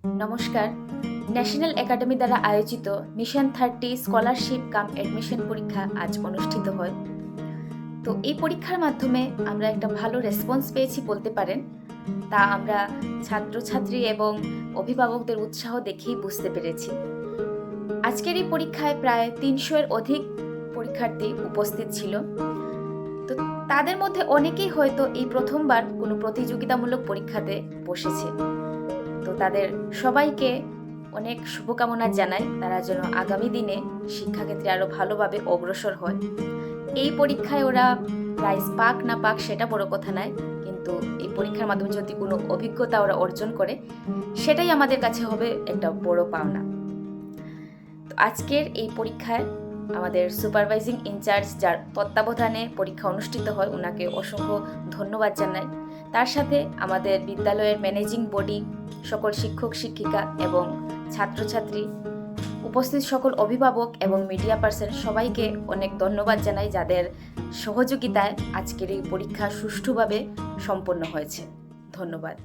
নমস্কার। National academy দ্বারা আয়োজিত মিশন 30 স্কলারশিপ কাম অ্যাডমিশন পরীক্ষা আজ অনুষ্ঠিত হয়। তো এই পরীক্ষার মাধ্যমে আমরা একটা ভালো রেসপন্স পেয়েছি বলতে পারেন। তা আমরা ছাত্রছাত্রী এবং অভিভাবকদের উৎসাহ দেখেই বুঝতে পেরেছি। আজকের এই পরীক্ষায় প্রায় 300 এর অধিক পরীক্ষার্থী উপস্থিত ছিল। তো তাদের মধ্যে অনেকেই হয়তো এই প্রথমবার কোনো প্রতিযোগিতামূলক পরীক্ষাতে বসেছে। তো তাদের সবাইকে অনেক শুভকামনা জানাই, তারা যেন আগামী দিনে শিক্ষাক্ষেত্রে আরও ভালোভাবে অগ্রসর হয়। এই পরীক্ষায় ওরা প্রাইজ পাক না পাক সেটা বড় কথা নয়, কিন্তু এই পরীক্ষার মাধ্যমে যদি কোনো অভিজ্ঞতা ওরা অর্জন করে সেটাই আমাদের কাছে হবে একটা বড় পাওনা। তো আজকের এই পরীক্ষায় আমাদের সুপারভাইজিং ইনচার্জ, যার তত্ত্বাবধানে পরীক্ষা অনুষ্ঠিত হয়, ওনাকে অসংখ্য ধন্যবাদ জানাই। তার সাথে আমাদের বিদ্যালয়ের ম্যানেজিং বডি, সকল শিক্ষক শিক্ষিকা এবং ছাত্রছাত্রী, উপস্থিত সকল অভিভাবক এবং মিডিয়া পার্সন সবাইকে অনেক ধন্যবাদ জানাই, যাদের সহযোগিতায় আজকের এই পরীক্ষা সুষ্ঠুভাবে সম্পন্ন হয়েছে। ধন্যবাদ।